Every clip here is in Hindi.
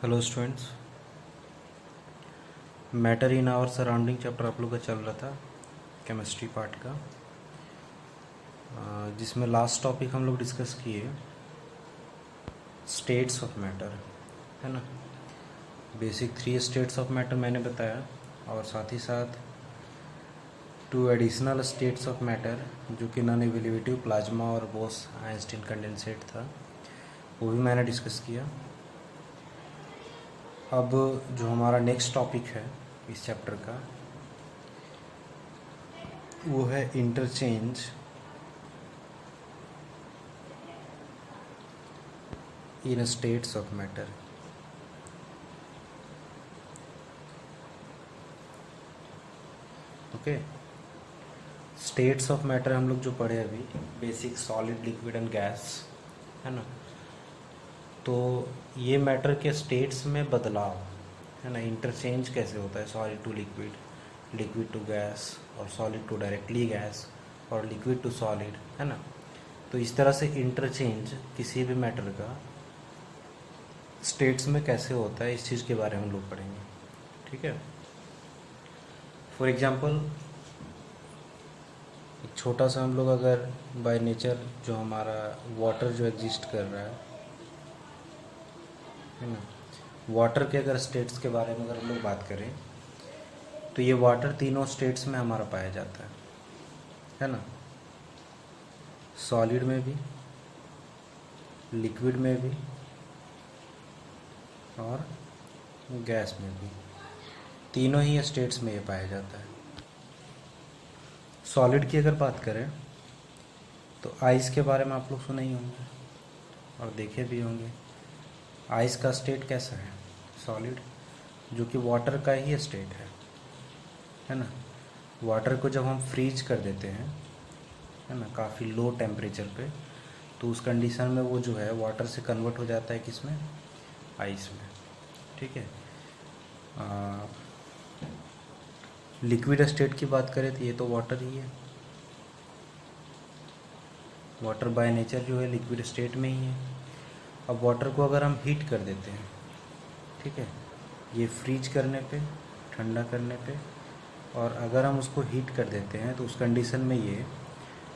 Hello students, matter in our surrounding chapter आप लोग का चल रहा था केमिस्ट्री पार्ट का, जिसमें लास्ट टॉपिक हम लोग डिस्कस किए स्टेट्स ऑफ मैटर, है ना। बेसिक 3 स्टेट्स ऑफ मैटर मैंने बताया, और साथ ही साथ 2 एडिशनल स्टेट्स ऑफ मैटर जो कि नॉन एवेलेबिलिटी प्लाज्मा और बोस आइंस्टीन कंडेंसेट था, वो भी मैंने डिस्कस किया। अब जो हमारा नेक्स्ट टॉपिक है इस चैप्टर का, वो है interchange in states of matter. Okay, states of matter हम लोग जो पढ़े अभी, basic solid liquid and gas, है ना। तो ये मैटर के स्टेट्स में बदलाव, है ना, इंटरचेंज कैसे होता है, solid to liquid, liquid to gas, और सॉलिड टू डायरेक्टली गैस, और लिक्विड टू सॉलिड, है ना। तो इस तरह से इंटरचेंज किसी भी मैटर का स्टेट्स में कैसे होता है, इस चीज़ के बारे में हम लोग पढ़ेंगे, ठीक है। फॉर एग्जांपल, एक छोटा सा हम लोग अगर बाय नेचर जो हमारा वाटर जो एग्जिस्ट कर रहा है ना, वाटर के अगर स्टेट्स के बारे में अगर हम लोग बात करें, तो ये वाटर तीनों स्टेट्स में हमारा पाया जाता है ना। सॉलिड में भी, लिक्विड में भी, और गैस में भी, तीनों ही स्टेट्स में ये पाया जाता है। सॉलिड की अगर बात करें तो आइस के बारे में आप लोग सुने ही होंगे और देखे भी होंगे। आइस का स्टेट कैसा है? सॉलिड, जो कि वाटर का ही स्टेट है ना। वाटर को जब हम फ्रीज कर देते हैं, है ना, काफ़ी लो टेम्परेचर पे, तो उस कंडीशन में वो जो है वाटर से कन्वर्ट हो जाता है किस में? आइस में, ठीक है। लिक्विड स्टेट की बात करें तो ये तो वाटर ही है। वाटर बाय नेचर जो है लिक्विड स्टेट में ही है। अब वाटर को अगर हम हीट कर देते हैं, ठीक है, ये फ्रीज करने पे, ठंडा करने पे, और अगर हम उसको हीट कर देते हैं तो उस कंडीशन में ये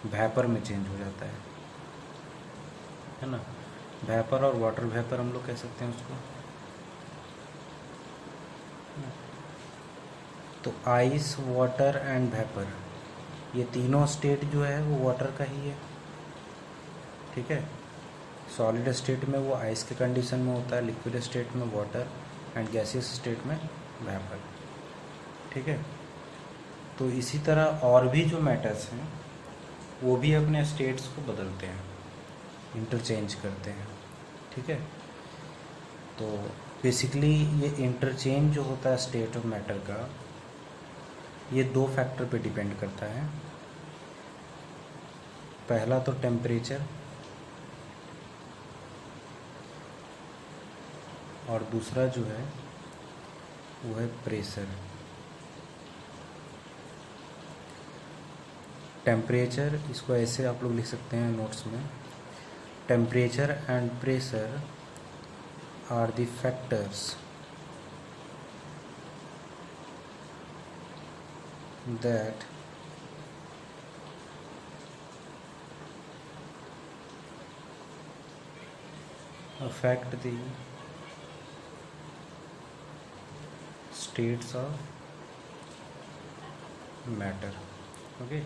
वेपर में चेंज हो जाता है ना। वेपर और वाटर वेपर हम लोग कह सकते हैं उसको। तो आइस, वाटर एंड वेपर, ये तीनों स्टेट जो है वो वाटर का ही है, ठीक है। सॉलिड स्टेट में वो आइस के कंडीशन में होता है, लिक्विड स्टेट में वाटर, एंड गैसियस स्टेट में वेपर, ठीक है। तो इसी तरह और भी जो मैटर्स हैं वो भी अपने स्टेट्स को बदलते हैं, इंटरचेंज करते हैं, ठीक है। तो बेसिकली ये इंटरचेंज जो होता है स्टेट ऑफ मैटर का, ये 2 फैक्टर पे डिपेंड करता है। पहला तो टेम्परेचर, और दूसरा जो है वो है प्रेशर। टेम्परेचर, इसको ऐसे आप लोग लिख सकते हैं नोट्स में, temperature and pressure are the factors that affect the states of matter। Okay,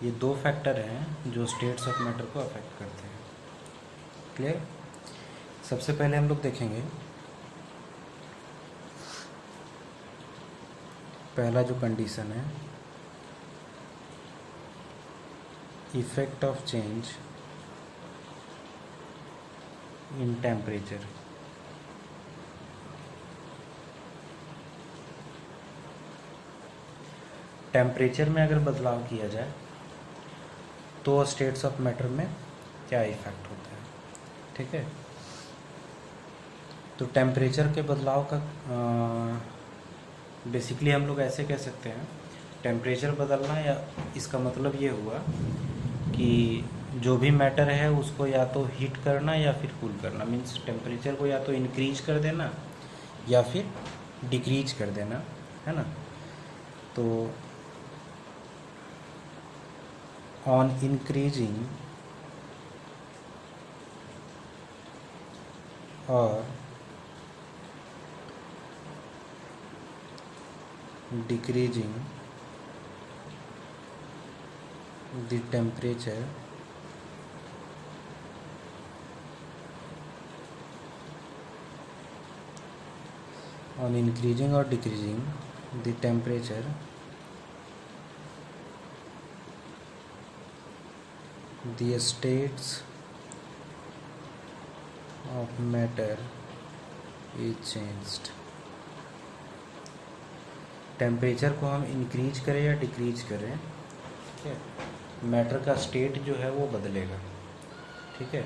ये 2 फैक्टर हैं जो स्टेट्स ऑफ मैटर को अफेक्ट करते हैं। क्लियर? सबसे पहले हम लोग देखेंगे पहला जो कंडीशन है, effect of change in temperature. Temperature में अगर बदलाव किया जाए तो स्टेट्स ऑफ मैटर में क्या इफेक्ट होता है, ठीक है। तो टेम्परेचर के बदलाव का बेसिकली हम लोग ऐसे कह सकते हैं, टेम्परेचर बदलना, या इसका मतलब ये हुआ कि जो भी मैटर है उसको या तो हीट करना या फिर कूल करना, मीन्स टेम्परेचर को या तो इंक्रीज कर देना या फिर डिक्रीज कर देना, है ना। तो ऑन इंक्रीजिंग और decreasing the temperature on increasing or decreasing the temperature the states of matter is changed। Temperature को हम इंक्रीज करें या डिक्रीज करें, ठीक है, मैटर का स्टेट जो है वो बदलेगा, ठीक है।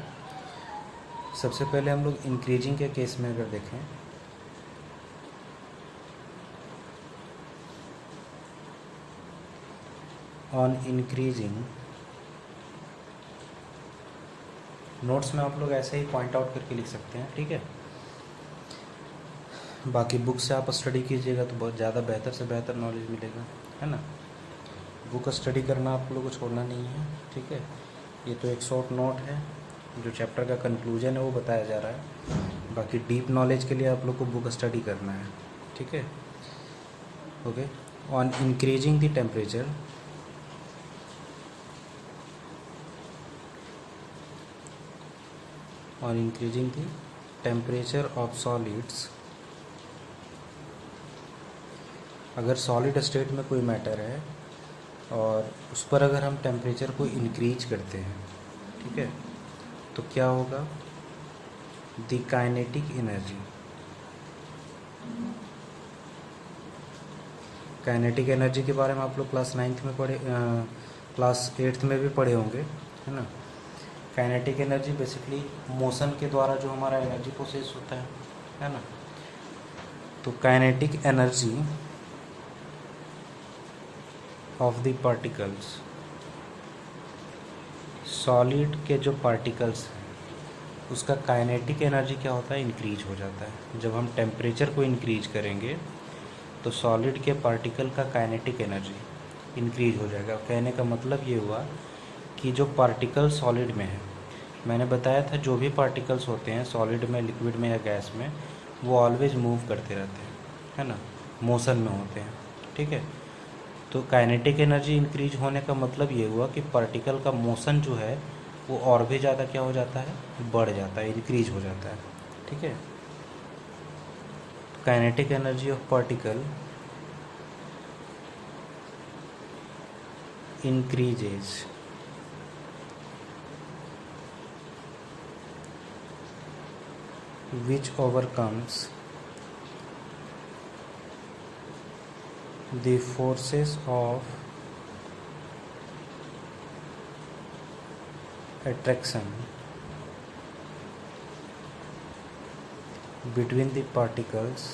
सबसे पहले हम लोग इंक्रीजिंग के केस में अगर देखें, ऑन इंक्रीजिंग, नोट्स में आप लोग ऐसे ही पॉइंट आउट करके लिख सकते हैं, ठीक है। बाकी बुक से आप स्टडी कीजिएगा तो बहुत ज़्यादा बेहतर से बेहतर नॉलेज मिलेगा, है ना। बुक स्टडी करना आप लोगों को छोड़ना नहीं है, ठीक है। ये तो एक शॉर्ट नोट है, जो चैप्टर का कंक्लूजन है वो बताया जा रहा है। बाकी डीप नॉलेज के लिए आप लोग को बुक स्टडी करना है, ठीक है। Okay, on increasing the temperature, on increasing the temperature of solids, अगर सॉलिड स्टेट में कोई मैटर है और उस पर अगर हम टेम्परेचर को इंक्रीज करते हैं, ठीक है, तो क्या होगा, the kinetic energy, kinetic energy के बारे में आप लोग क्लास 9th में पढ़े, क्लास 8th में भी पढ़े होंगे, है ना। काइनेटिक एनर्जी बेसिकली मोशन के द्वारा जो हमारा एनर्जी प्रोसेस होता है ना। तो kinetic energy of the particles, solid के जो पार्टिकल्स हैं उसका काइनेटिक एनर्जी क्या होता है, इंक्रीज हो जाता है। जब हम टेम्परेचर को इंक्रीज करेंगे तो सॉलिड के पार्टिकल का काइनेटिक एनर्जी इंक्रीज हो जाएगा। कहने का मतलब ये हुआ कि जो पार्टिकल सॉलिड में है, मैंने बताया था जो भी पार्टिकल्स होते हैं सॉलिड में, लिक्विड में या गैस में, वो ऑलवेज मूव करते रहते हैं, है ना, मोशन में होते हैं, ठीक है। तो काइनेटिक एनर्जी इंक्रीज होने का मतलब ये हुआ कि पार्टिकल का मोशन जो है वो और भी ज़्यादा क्या हो जाता है, बढ़ जाता है, इंक्रीज हो जाता है, ठीक है। Kinetic energy of particle increases which overcomes the forces of attraction between the particles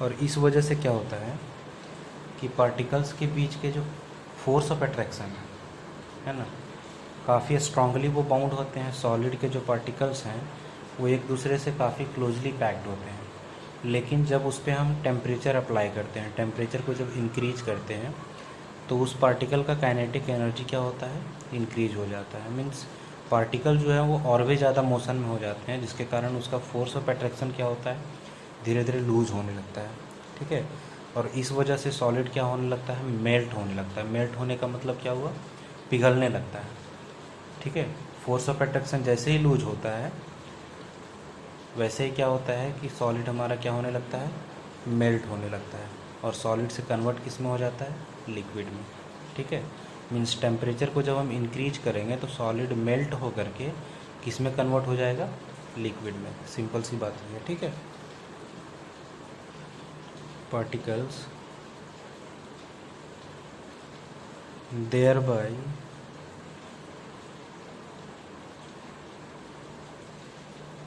और इस वजह से क्या होता है कि पार्टिकल्स के बीच के जो फोर्स ऑफ अट्रैक्शन है ना, काफ़ी स्ट्रांगली वो बाउंड होते हैं। सॉलिड के जो पार्टिकल्स हैं वो एक दूसरे से काफ़ी क्लोजली पैक्ड होते हैं, लेकिन जब उस पर हम टेम्परेचर अप्लाई करते हैं, टेम्परेचर को जब इंक्रीज करते हैं तो उस पार्टिकल का काइनेटिक एनर्जी क्या होता है, इंक्रीज हो जाता है। मीन्स पार्टिकल जो है वो और भी ज़्यादा मोशन में हो जाते हैं, जिसके कारण उसका फोर्स ऑफ अट्रैक्शन क्या होता है, धीरे धीरे लूज होने लगता है, ठीक है। और इस वजह से सॉलिड क्या होने लगता है, मेल्ट होने लगता है। मेल्ट होने का मतलब क्या हुआ, पिघलने लगता है, ठीक है। फोर्स ऑफ अट्रैक्शन जैसे ही लूज होता है वैसे ही क्या होता है कि सॉलिड हमारा क्या होने लगता है, मेल्ट होने लगता है, और सॉलिड से कन्वर्ट किस में हो जाता है, लिक्विड में, ठीक है। मीन्स टेम्परेचर को जब हम इंक्रीज करेंगे तो सॉलिड मेल्ट हो करके किस में कन्वर्ट हो जाएगा, लिक्विड में। सिंपल सी बात है, ठीक है। particles thereby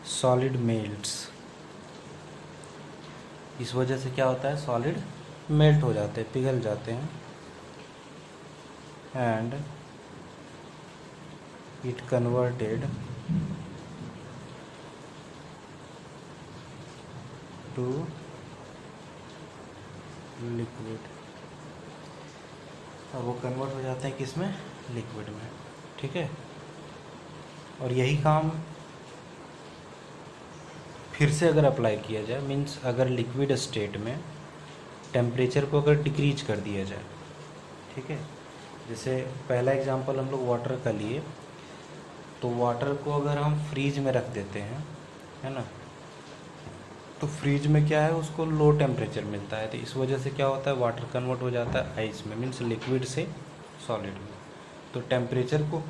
solid melts, इस वजह से क्या होता है, सॉलिड मेल्ट हो जाते हैं, पिघल जाते हैं। And it converted to liquid. और वो कन्वर्ट हो जाते हैं किस में, लिक्विड में, ठीक है। और यही काम फिर से अगर अप्लाई किया जाए, मीन्स अगर लिक्विड स्टेट में टेम्परेचर को अगर डिक्रीज कर दिया जाए, ठीक है। जैसे पहला एग्जांपल हम लोग वाटर का लिए, तो वाटर को अगर हम फ्रीज में रख देते हैं, है ना, तो फ्रीज में क्या है, उसको लो टेम्परेचर मिलता है, तो इस वजह से क्या होता है, वाटर कन्वर्ट हो जाता है आइस में, मीन्स लिक्विड से सॉलिड में। तो टेम्परेचर को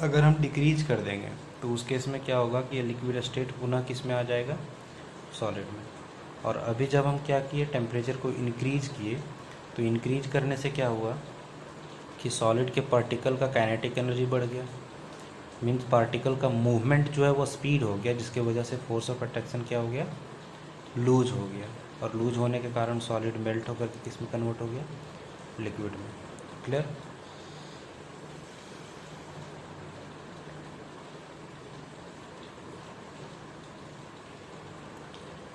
अगर हम डिक्रीज कर देंगे तो उस केस में क्या होगा कि ये लिक्विड स्टेट पुनः किस में आ जाएगा, सॉलिड में। और अभी जब हम क्या किए, टेम्परेचर को इंक्रीज किए, तो इंक्रीज करने से क्या हुआ कि सॉलिड के पार्टिकल का काइनेटिक एनर्जी बढ़ गया, मीन्स पार्टिकल का मूवमेंट जो है वो स्पीड हो गया, जिसके वजह से फोर्स ऑफ अट्रैक्शन क्या हो गया, लूज हो गया। और लूज होने के कारण सॉलिड मेल्ट होकर के किस में कन्वर्ट हो गया, लिक्विड में। क्लियर।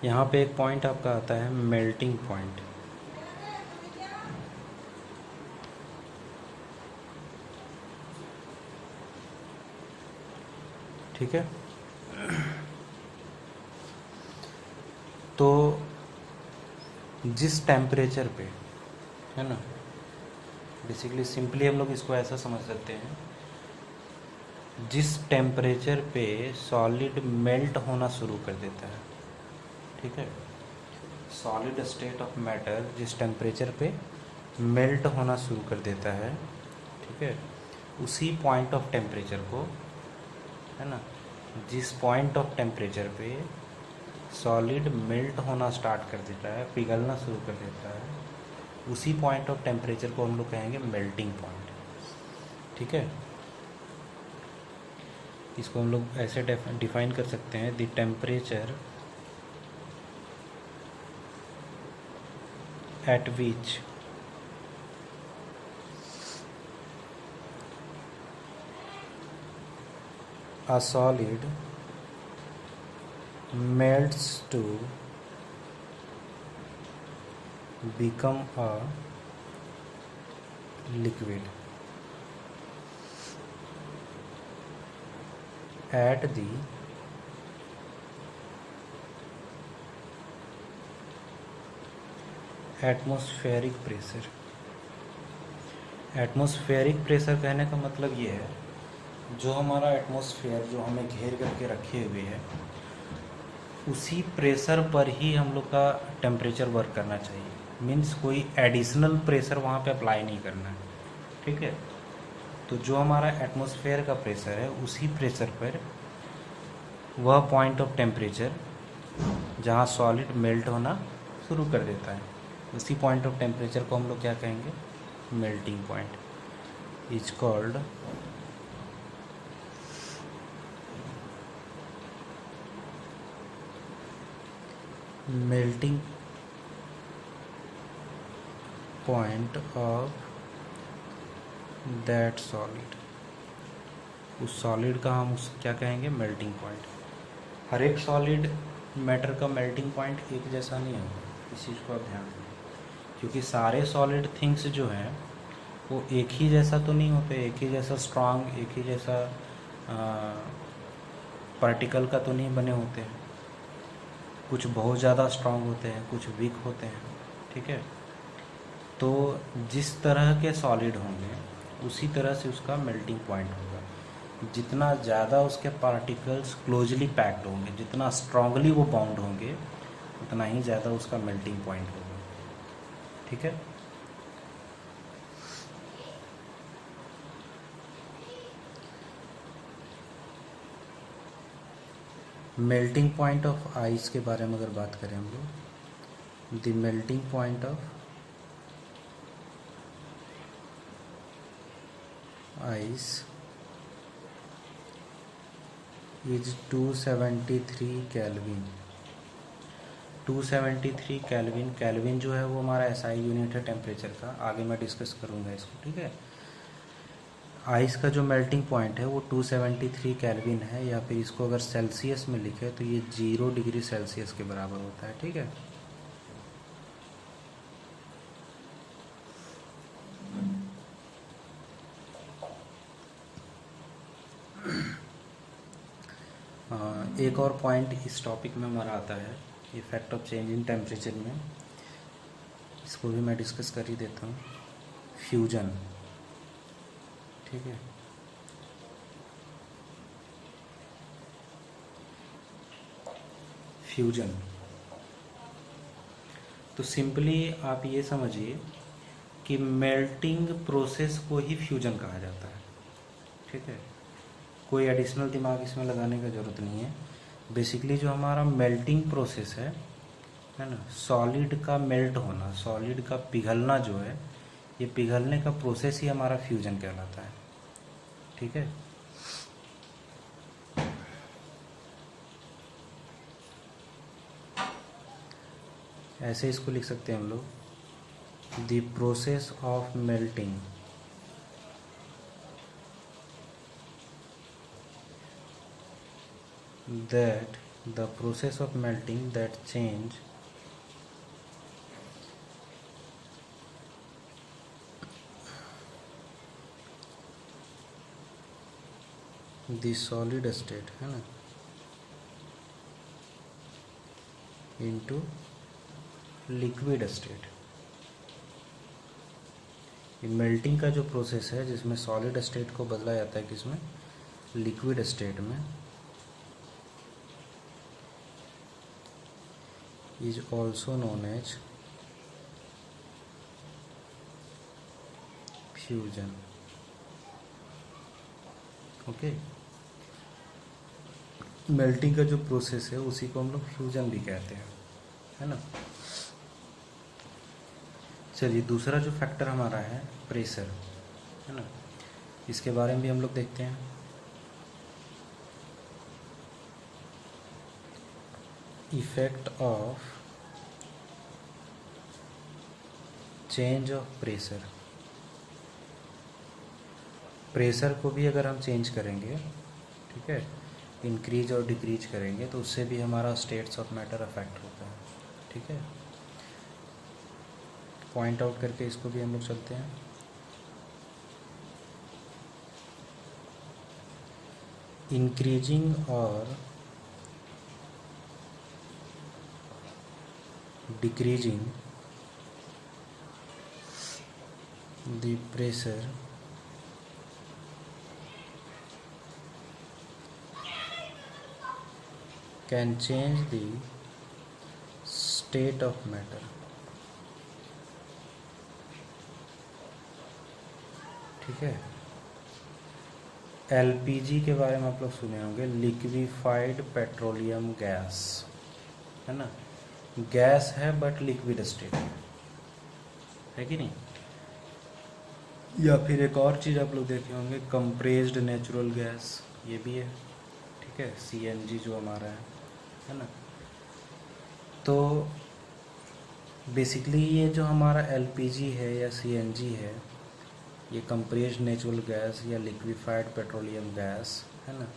यहाँ पे एक पॉइंट आपका आता है मेल्टिंग पॉइंट। ठीक है, तो जिस टेम्परेचर पे, है ना, बेसिकली सिंपली हम लोग इसको ऐसा समझ सकते हैं, जिस टेम्परेचर पे सॉलिड मेल्ट होना शुरू कर देता है, ठीक है, सॉलिड स्टेट ऑफ मैटर जिस टेम्परेचर पे मेल्ट होना शुरू कर देता है, ठीक है, उसी पॉइंट ऑफ टेम्परेचर को, है ना, जिस पॉइंट ऑफ टेम्परेचर पे सॉलिड मेल्ट होना स्टार्ट कर देता है, पिघलना शुरू कर देता है, उसी पॉइंट ऑफ टेम्परेचर को हम लोग कहेंगे मेल्टिंग पॉइंट। ठीक है, इसको हम लोग ऐसे डिफाइन कर सकते हैं, the temperature at which a solid melts to become a liquid at the atmospheric pressure. Atmospheric pressure कहने का मतलब ये है, जो हमारा एटमॉस्फेयर जो हमें घेर करके रखे हुए है, उसी प्रेशर पर ही हम लोग का टेम्परेचर वर्क करना चाहिए। मीन्स कोई एडिशनल प्रेशर वहाँ पे अप्लाई नहीं करना है। ठीक है, तो जो हमारा एटमॉस्फेयर का प्रेशर है, उसी प्रेशर पर वह पॉइंट ऑफ टेम्परेचर जहाँ सॉलिड मेल्ट होना शुरू कर देता है, उसी पॉइंट ऑफ टेम्परेचर को हम लोग क्या कहेंगे, melting point is called melting point of that solid. उस सॉलिड का हम उस क्या कहेंगे, मेल्टिंग पॉइंट। हर एक सॉलिड मैटर का मेल्टिंग पॉइंट एक जैसा नहीं होगा, इस चीज़ को आप ध्यान दें, क्योंकि सारे सॉलिड थिंग्स जो हैं वो एक ही जैसा तो नहीं होते, एक ही जैसा स्ट्रांग, एक ही जैसा पार्टिकल का तो नहीं बने होते हैं। कुछ बहुत ज़्यादा स्ट्रांग होते हैं, कुछ वीक होते हैं। ठीक है, तो जिस तरह के सॉलिड होंगे उसी तरह से उसका मेल्टिंग पॉइंट होगा। जितना ज़्यादा उसके पार्टिकल्स क्लोजली पैक्ड होंगे, जितना स्ट्रांगली वो बाउंड होंगे, उतना ही ज़्यादा उसका मेल्टिंग पॉइंट होगा। ठीक है, मेल्टिंग पॉइंट ऑफ आइस के बारे में अगर बात करें हम लोग, the melting point of ice is 273 kelvin. 273 kelvin, kelvin जो है वो हमारा एसआई यूनिट है टेम्परेचर का, आगे मैं डिस्कस करूँगा इसको। ठीक है, आइस का जो मेल्टिंग पॉइंट है वो 273 केल्विन है, या फिर इसको अगर सेल्सियस में लिखे तो ये 0 डिग्री सेल्सियस के बराबर होता है। ठीक है, एक और पॉइंट इस टॉपिक में हमारा आता है, effect of change in temperature में, इसको भी मैं डिस्कस कर ही देता हूँ। फ्यूजन, ठीक है, फ्यूजन तो सिंपली आप ये समझिए कि मेल्टिंग प्रोसेस को ही फ्यूजन कहा जाता है। ठीक है, कोई एडिशनल दिमाग इसमें लगाने का ज़रूरत नहीं है। बेसिकली जो हमारा मेल्टिंग प्रोसेस है ना, सॉलिड का मेल्ट होना, सॉलिड का पिघलना जो है, ये पिघलने का प्रोसेस ही हमारा फ्यूजन कहलाता है। ठीक है, ऐसे इसको लिख सकते हैं हम लोग, the process of melting that the process of melting that change the solid state है ना into liquid state। ये मेल्टिंग का जो प्रोसेस है जिसमें सॉलिड स्टेट को बदला जाता है किसमें, लिक्विड स्टेट में, is also known as fusion। Okay, melting का जो प्रोसेस है उसी को हम लोग फ्यूजन भी कहते हैं, है ना। चलिए, दूसरा जो फैक्टर हमारा है प्रेशर, है ना, इसके बारे में भी हम लोग देखते हैं। Effect of change of pressure, pressure को भी अगर हम चेंज करेंगे, ठीक है, इंक्रीज और डिक्रीज करेंगे तो उससे भी हमारा स्टेट्स ऑफ मैटर अफेक्ट होता है। ठीक है, पॉइंट आउट करके इसको भी हम लोग चलते हैं। इंक्रीजिंग और decreasing the pressure can change the state of matter. ठीक है, एलपीजी के बारे में आप लोग सुने होंगे, लिक्विफाइड पेट्रोलियम गैस, है ना, गैस है बट लिक्विड स्टेट है कि नहीं। या फिर एक और चीज़ आप लोग देखे होंगे, कंप्रेस्ड नेचुरल गैस, ये भी है। ठीक है, सीएनजी जो हमारा है ना। तो बेसिकली ये जो हमारा एलपीजी है या सीएनजी है, ये कंप्रेस्ड नेचुरल गैस या लिक्विफाइड पेट्रोलियम गैस, है ना।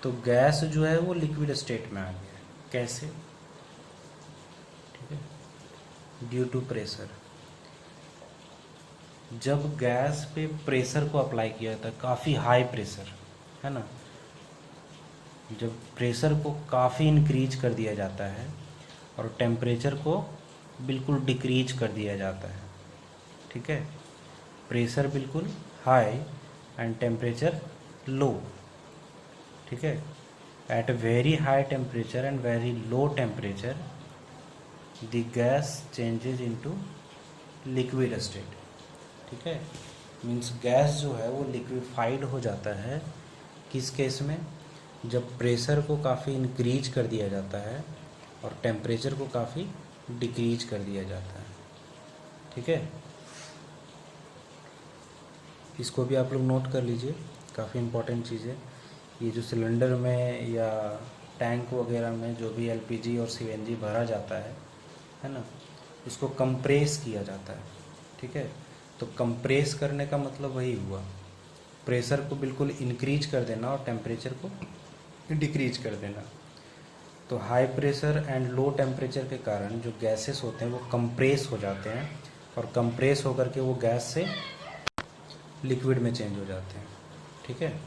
तो गैस जो है वो लिक्विड स्टेट में आ गया है, कैसे, ठीक है, ड्यू टू प्रेशर। जब गैस पे प्रेशर को अप्लाई किया जाता है, काफ़ी हाई प्रेशर, है ना, जब प्रेशर को काफ़ी इंक्रीज कर दिया जाता है और टेम्परेचर को बिल्कुल डिक्रीज कर दिया जाता है, ठीक है, प्रेशर बिल्कुल हाई एंड टेम्परेचर लो, ठीक है, at very high temperature and very low temperature the gas changes into liquid state. ठीक है, मीन्स गैस जो है वो लिक्विफाइड हो जाता है किस केस में, जब प्रेशर को काफ़ी इंक्रीज कर दिया जाता है और टेम्परेचर को काफ़ी डिक्रीज कर दिया जाता है। ठीक है, इसको भी आप लोग नोट कर लीजिए, काफ़ी इम्पोर्टेंट चीज़ है। ये जो सिलेंडर में या टैंक वगैरह में जो भी एलपीजी और सीएनजी भरा जाता है ना, इसको कंप्रेस किया जाता है। ठीक है, तो कंप्रेस करने का मतलब वही हुआ, प्रेशर को बिल्कुल इंक्रीज कर देना और टेम्परेचर को डिक्रीज कर देना। तो high pressure and low temperature के कारण जो गैसेस होते हैं वो कंप्रेस हो जाते हैं और कंप्रेस होकर के वो गैस से लिक्विड में चेंज हो जाते हैं। ठीक है।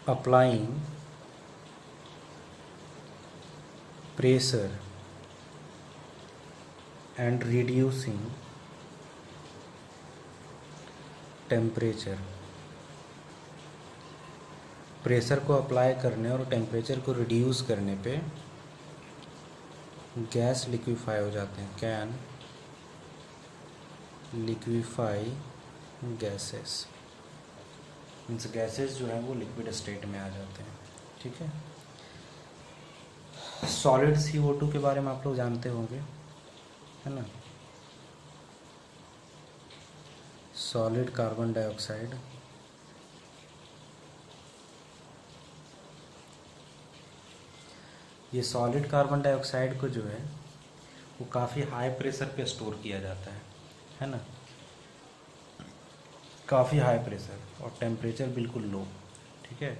Applying pressure and reducing temperature. Pressure को अप्लाई करने और टेम्परेचर को रिड्यूस करने पे गैस लिक्विफाई हो जाते हैं। Can liquefy gases means gases जो है वो लिक्विड स्टेट में आ जाते हैं। ठीक है। सॉलिड CO2 के बारे में आप लोग जानते होंगे, है ना। सॉलिड कार्बन डाइऑक्साइड, ये सॉलिड कार्बन डाइऑक्साइड को जो है वो काफ़ी हाई प्रेशर पे स्टोर किया जाता है ना। काफ़ी हाई प्रेशर और टेम्परेचर बिल्कुल लो। ठीक है।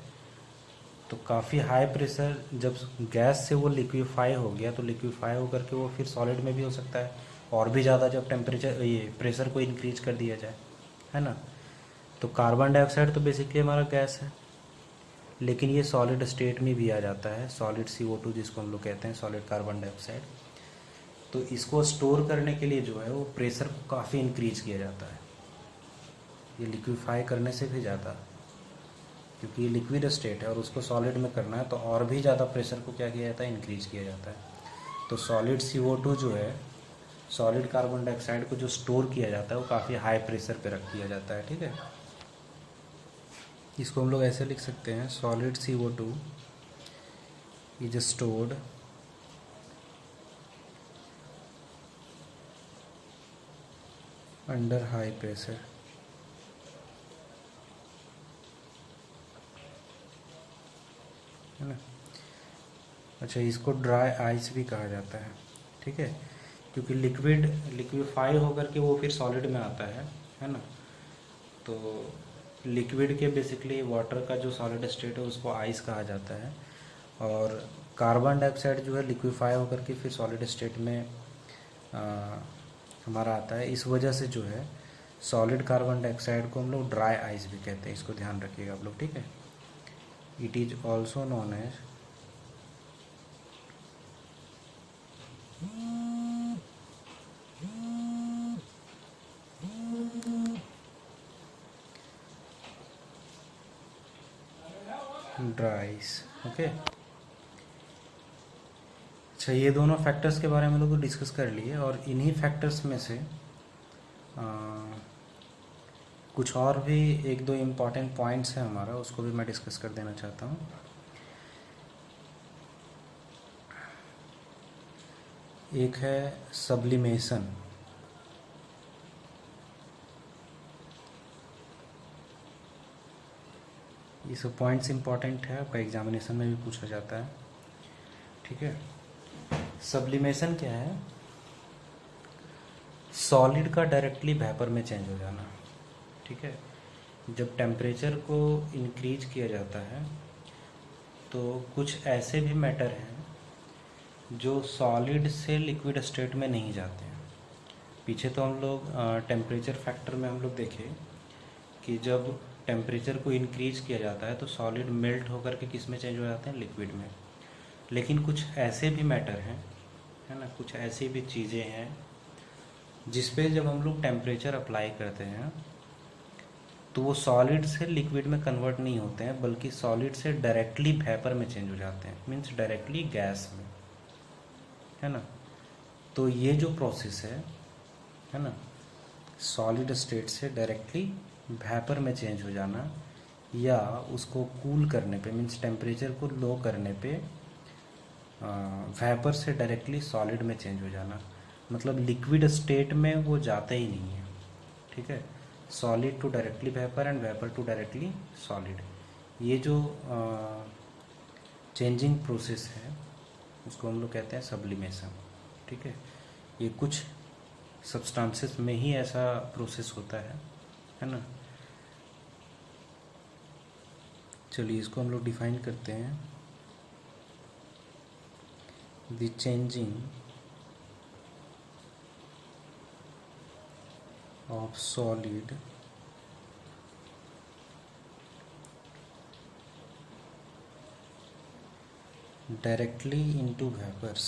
तो काफ़ी हाई प्रेशर जब गैस से वो लिक्विफाई हो गया तो लिक्विफाई होकर के वो फिर सॉलिड में भी हो सकता है और भी ज़्यादा जब टेम्परेचर ये प्रेशर को इंक्रीज कर दिया जाए, है ना। तो कार्बन डाइऑक्साइड तो बेसिकली हमारा गैस है, लेकिन ये सॉलिड स्टेट में भी आ जाता है। सॉलिड CO2 जिसको हम लोग कहते हैं सॉलिड कार्बन डाइऑक्साइड। तो इसको स्टोर करने के लिए जो है वो प्रेशर को काफ़ी इंक्रीज किया जाता है, ये लिक्विफाई करने से भी ज़्यादा, क्योंकि ये लिक्विड स्टेट है और उसको सॉलिड में करना है तो और भी ज़्यादा प्रेशर को क्या किया जाता है, इंक्रीज किया जाता है। तो सॉलिड CO2 जो है सॉलिड कार्बन डाइऑक्साइड को जो स्टोर किया जाता है वो काफ़ी हाई प्रेशर पे रख दिया जाता है। ठीक है। इसको हम लोग ऐसे लिख सकते हैं, solid CO2 is stored under high pressure. है ना। अच्छा, इसको ड्राई आइस भी कहा जाता है। ठीक है। क्योंकि लिक्विफाई होकर के वो फिर सॉलिड में आता है ना। तो लिक्विड के बेसिकली वाटर का जो सॉलिड स्टेट है उसको आइस कहा जाता है और कार्बन डाइऑक्साइड जो है लिक्विफाई होकर के फिर सॉलिड स्टेट में हमारा आता है। इस वजह से जो है सॉलिड कार्बन डाइऑक्साइड को हम लोग ड्राई आइस भी कहते हैं। इसको ध्यान रखिएगा आप लोग। ठीक है। It is also known as dry ice. Okay. अच्छा, ये दोनों फैक्टर्स के बारे में लोग डिस्कस कर लिए और इन्हीं फैक्टर्स में से कुछ और भी एक दो इम्पॉर्टेंट पॉइंट्स हैं हमारा, उसको भी मैं डिस्कस कर देना चाहता हूँ। एक है सब्लिमेशन। ये सब पॉइंट्स इंपॉर्टेंट है, आपका एग्जामिनेशन में भी पूछा जाता है। ठीक है। सब्लिमेशन क्या है? सॉलिड का डायरेक्टली वेपर में चेंज हो जाना। ठीक है। जब टेम्परेचर को इंक्रीज किया जाता है तो कुछ ऐसे भी मैटर हैं जो सॉलिड से लिक्विड स्टेट में नहीं जाते हैं। पीछे तो हम लोग टेम्परेचर फैक्टर में हम लोग देखे कि जब टेम्परेचर को इंक्रीज किया जाता है तो सॉलिड मेल्ट होकर के किस में चेंज हो जाते हैं, लिक्विड में। लेकिन कुछ ऐसे भी मैटर हैं, है ना, कुछ ऐसी भी चीज़ें हैं जिस पे जब हम लोग टेम्परेचर अप्लाई करते हैं तो वो सॉलिड से लिक्विड में कन्वर्ट नहीं होते हैं, बल्कि सॉलिड से डायरेक्टली वेपर में चेंज हो जाते हैं, मीन्स डायरेक्टली गैस में, है ना। तो ये जो प्रोसेस है ना, सॉलिड स्टेट से डायरेक्टली वेपर में चेंज हो जाना या उसको कूल करने पे, मीन्स टेम्परेचर को लो करने पे वेपर से डायरेक्टली सॉलिड में चेंज हो जाना, मतलब लिक्विड स्टेट में वो जाता ही नहीं है। ठीक है। Solid to directly vapour and vapour to directly solid, ये जो चेंजिंग प्रोसेस है उसको हम लोग कहते हैं सब्लिमेशन। ठीक है। ये कुछ सब्सटेंसेस में ही ऐसा प्रोसेस होता है ना। चलिए इसको हम लोग डिफाइन करते हैं। The changing of solid directly into vapors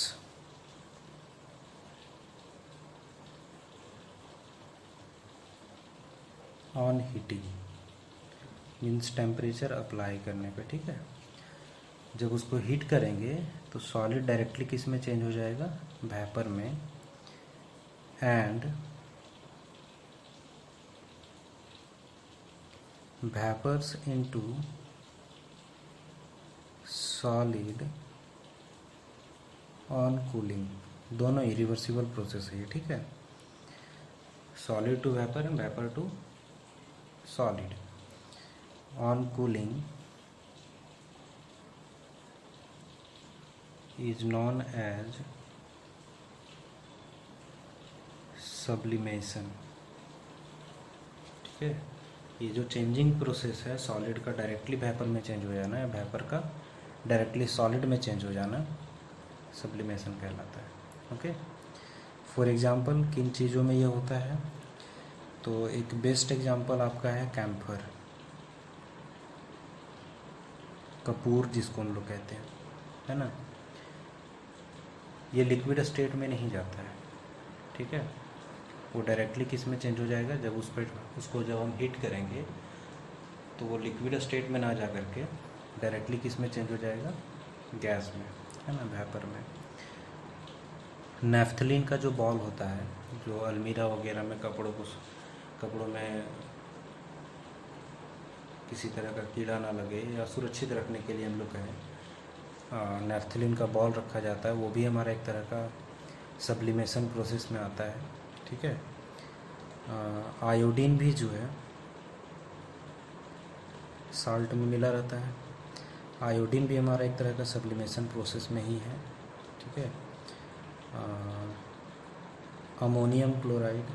on heating means temperature apply करने पे, ठीक है। जब उसको हीट करेंगे तो सॉलिड डायरेक्टली किस में चेंज हो जाएगा, वेपर में। And vapours into solid on cooling, दोनों इरिवर्सिबल प्रोसेस है ये, ठीक है। Solid to vapour and vapour to solid on cooling is known as sublimation, ठीक है। ये जो चेंजिंग प्रोसेस है सॉलिड का डायरेक्टली वेपर में चेंज हो जाना है, वेपर का डायरेक्टली सॉलिड में चेंज हो जाना, सब्लिमेशन कहलाता है, ओके। फॉर एग्जांपल किन चीज़ों में ये होता है, तो एक बेस्ट एग्जांपल आपका है कैम्फर, कपूर जिसको हम लोग कहते हैं, है ना। ये लिक्विड स्टेट में नहीं जाता है, ठीक है। वो डायरेक्टली किस में चेंज हो जाएगा, जब उसको जब हम हीट करेंगे तो वो लिक्विड स्टेट में ना जा करके डायरेक्टली किस में चेंज हो जाएगा, गैस में, है ना, वेपर में। नैफ्थलीन का जो बॉल होता है, जो अलमीरा वगैरह में कपड़ों में किसी तरह का कीड़ा ना लगे या सुरक्षित रखने के लिए हम लोग कहें नैफ्थलीन का बॉल रखा जाता है, वो भी हमारा एक तरह का सब्लिमेशन प्रोसेस में आता है, ठीक है। आयोडीन भी जो है साल्ट में मिला रहता है, आयोडीन भी हमारा एक तरह का सब्लिमेशन प्रोसेस में ही है, ठीक है। अमोनियम क्लोराइड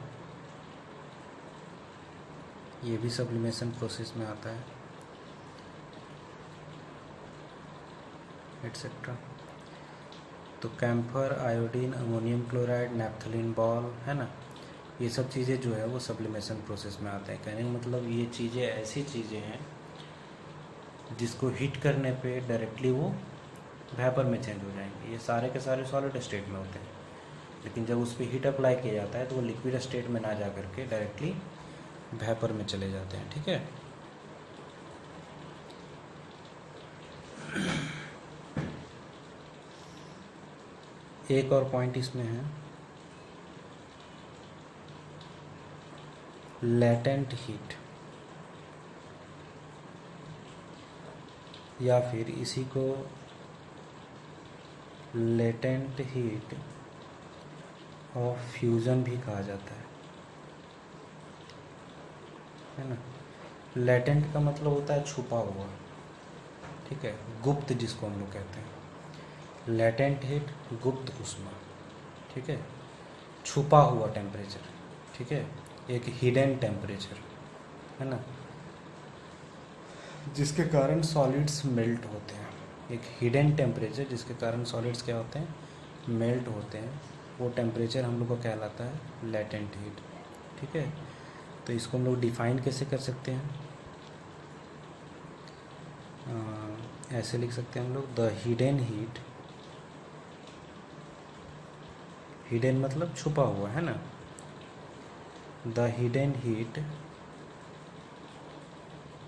ये भी सब्लिमेशन प्रोसेस में आता है, एट्सेट्रा। तो camphor, iodine, ammonium chloride, naphthalene ball, है ना, ये सब चीज़ें जो है वो सब्लिमेशन प्रोसेस में आते हैं। कहने का मतलब ये चीज़ें ऐसी चीज़ें हैं जिसको हीट करने पे डायरेक्टली वो वेपर में चेंज हो जाएंगे। ये सारे के सारे सॉलिड स्टेट में होते हैं, लेकिन जब उस पर हीट अप्लाई किया जाता है तो वो लिक्विड स्टेट में ना जा करके डायरेक्टली वेपर में चले जाते हैं, ठीक है। एक और पॉइंट इसमें है, लेटेंट हीट, या फिर इसी को लेटेंट हीट ऑफ फ्यूज़न भी कहा जाता है ना। लेटेंट का मतलब होता है छुपा हुआ, ठीक है, गुप्त जिसको हम लोग कहते हैं। लेटेंट हीट गुप्त ऊष्मा, ठीक है, छुपा हुआ टेम्परेचर, ठीक है, एक हिडन टेम्परेचर, है ना, जिसके कारण सॉलिड्स मेल्ट होते हैं। एक हिडन टेम्परेचर जिसके कारण सॉलिड्स क्या होते हैं, मेल्ट होते हैं, वो टेम्परेचर हम लोग को कहलाता है लेटेंट हीट, ठीक है। तो इसको हम लोग डिफाइन कैसे कर सकते हैं, ऐसे लिख सकते हैं हम लोग, द हिडन हीट, हिडन मतलब छुपा हुआ, है ना, the hidden heat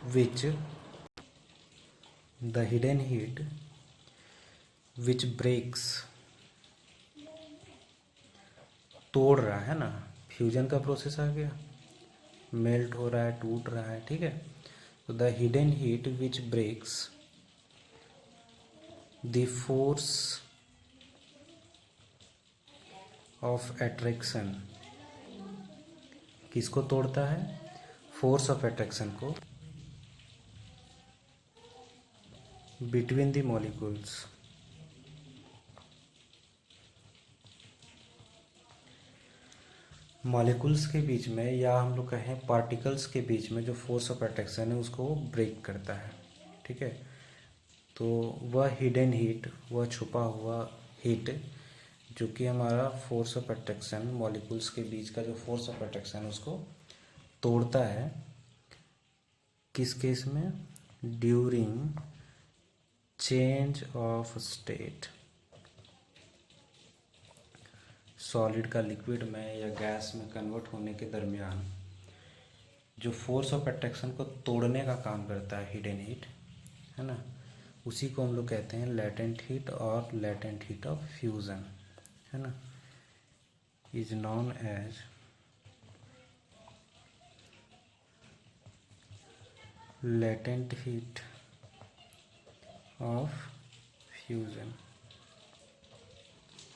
which the hidden heat which breaks, तोड़ रहा है ना, फ्यूजन का प्रोसेस आ गया, मेल्ट हो रहा है, टूट रहा है, ठीक है। तो the hidden heat which breaks the force of attraction, किसको तोड़ता है, फोर्स ऑफ एट्रैक्शन को, बिटवीन द मॉलिक्यूल्स, मॉलिक्यूल्स के बीच में या हम लोग कहें पार्टिकल्स के बीच में जो फोर्स ऑफ अट्रैक्शन है उसको वो ब्रेक करता है। ठीक है, तो वह हिडन हीट, वह छुपा हुआ हीट जो कि हमारा फोर्स ऑफ अट्रैक्शन, मॉलिक्यूल्स के बीच का जो फोर्स ऑफ अट्रैक्शन उसको तोड़ता है। किस केस में? During change of state, solid का लिक्विड में या गैस में कन्वर्ट होने के दरमियान जो फोर्स ऑफ अट्रैक्शन को तोड़ने का काम करता है हिडन हीट, है ना, उसी को हम लोग कहते हैं लेटेंट हीट और लेटेंट हीट ऑफ फ्यूज़न, है ना, is known as latent heat of fusion.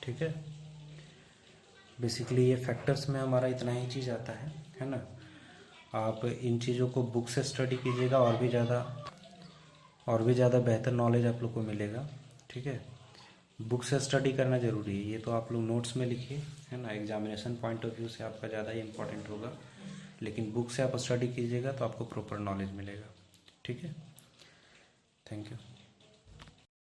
ठीक है, बेसिकली ये फैक्टर्स में हमारा इतना ही चीज़ आता है ना। आप इन चीज़ों को बुक से स्टडी कीजिएगा और भी ज़्यादा बेहतर नॉलेज आप लोग को मिलेगा। ठीक है, बुक से स्टडी करना ज़रूरी है, ये तो आप लोग नोट्स में लिखिए, है ना, एग्जामिनेशन पॉइंट ऑफ व्यू से आपका ज़्यादा ही इम्पोर्टेंट होगा, लेकिन बुक से आप स्टडी कीजिएगा तो आपको प्रॉपर नॉलेज मिलेगा। ठीक है, थैंक यू।